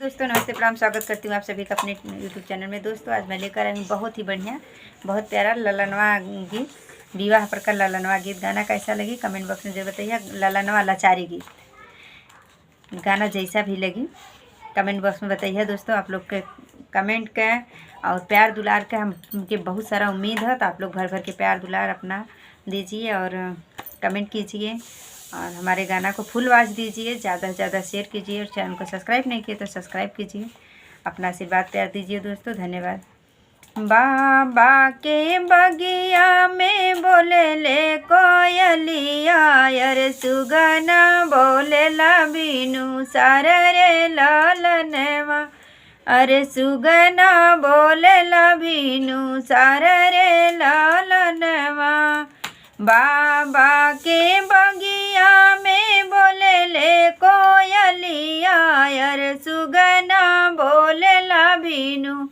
दोस्तों नमस्ते प्रणाम, स्वागत करती हूँ आप सभी का अपने यूट्यूब चैनल में। दोस्तों आज मैं लेकर आई हूँ बहुत ही बढ़िया, बहुत प्यारा ललनवा गीत, विवाह पर का ललनवा गीत। गाना कैसा लगी कमेंट बॉक्स में जरूर बताइए। ललनवा लाचारी गीत, गाना जैसा भी लगी कमेंट बॉक्स में बताइए। दोस्तों आप लोग के कमेंट का और प्यार दुलार का हमके बहुत सारा उम्मीद है, तो आप लोग भर भर के प्यार दुलार अपना दीजिए और कमेंट कीजिए और हमारे गाना को फुल आवाज़ दीजिए, ज़्यादा से ज़्यादा शेयर कीजिए और चैनल को सब्सक्राइब नहीं किए तो सब्सक्राइब कीजिए। अपना आशीर्वाद प्यार दीजिए दोस्तों, धन्यवाद। बाबा के बगिया में बोले ले कोयलिया, अरे सुगना बोले ला बीनू सार रे लालनवा, अरे सुगना बोले ला बीनू सार रे लालनवा। बाबा के बगिया में बोले ले कोयलिया, अरे सुगना बोले ला बीनू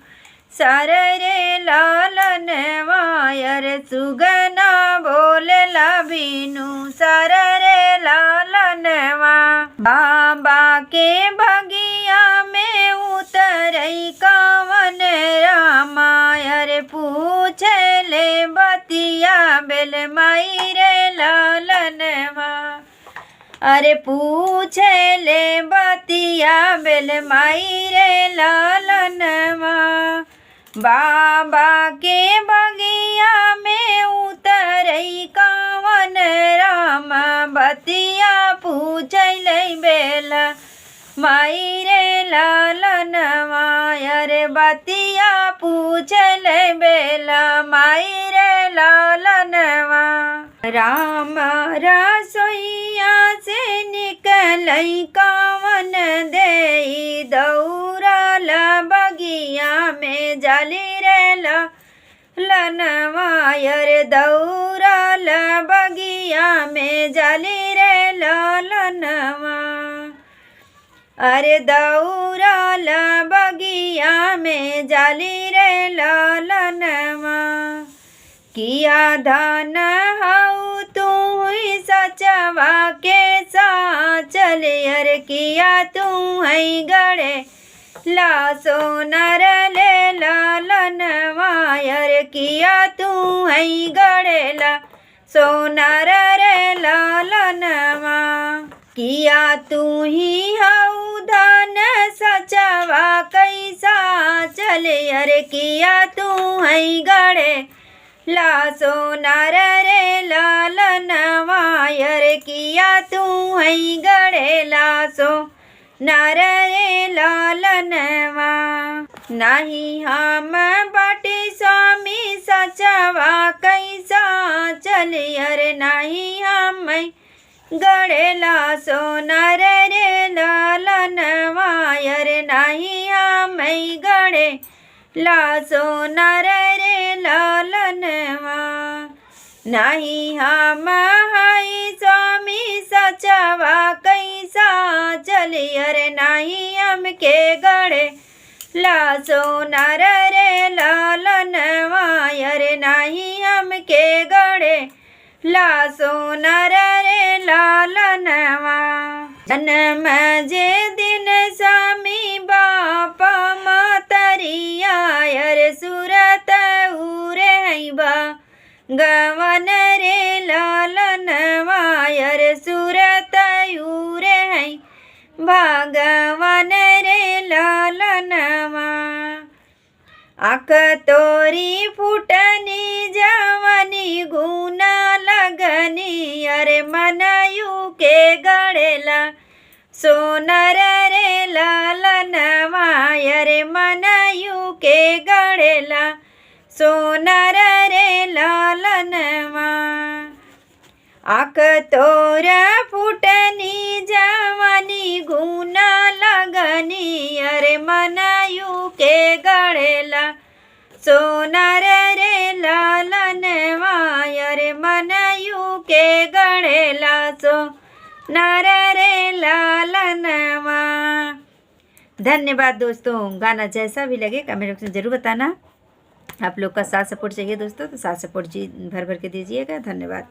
सार रे लालनवा, अरे सुगना बोले ला बीनू सार रे लालनवा। बाबा के बगिया में उतरई कावन रामा, अरे पूछे ले बतिया बेल माई रे लालनवा, अरे पूछे ले बतिया बेल माई रे लालनवा। बाबा के बगिया में उतरई कावन रामा, बतिया पूछले बेला माई रे लालनवा, अरे बतिया पूछले बेला माई रे लालनवा। राम रसोइया से निकलई कावन देई दौरा ला बगिया में जाली रे लालनवा, अरे दौरा ला बगिया में जाली रे लालनवा, अरे दौरा ला बगिया में जाली रे लालनवा। किया धान हाउ तू हुई सचवा के साचल, अरे किया तू है गड़े ला सोनर ले लालनवा, अरे किया तू है गड़े ला सोनर रे लालनवा। किया तू ही हाउ धान सचवा कैसा चले, अरे किया तू है गड़े ला सोनार रे लालनवा, अरे किया तू है गड़े ला सोनार रे लालनवा। नहीं हम बाटे स्वामी सचवा कैसा चले, अरे नहीं हम गड़े ला सोनार रे लालनवा, अरे नहीं हम गड़े ला सोनार रे लालनवा। नहीं हम हाई स्वामी सचवा कैसा चले, अरे नहीं हम के गड़े ला सोनार रे लालनवा, अरे नहीं हम के गड़े ला सोनार रे लालनवा। जन्म जे दिन स्वामी बापा मातरिया, अरे सूरत उरे बा गवन रे लालनवा, अरे सूरत उरे भगवन रे लालनवा। आँख तोरी फुटनी जवनी गुना लगनी, अरे मनयू के गड़ेला सोनर रे लालनवा, अरे मनयू के गड़ेला सोनर रे लालनवा। आँख तोरा फुटनी जवनी गुना लगनी, अरे मनयू के गड़ेला सोनर रे लालनवा, अरे मनयू के गड़ेला सोनर रे लालनवा। धन्यवाद दोस्तों, गाना जैसा भी लगे कमेंट बॉक्स में ज़रूर बताना। आप लोग का साथ सपोर्ट चाहिए दोस्तों, तो साथ सपोर्ट जी भर भर के दीजिएगा। धन्यवाद।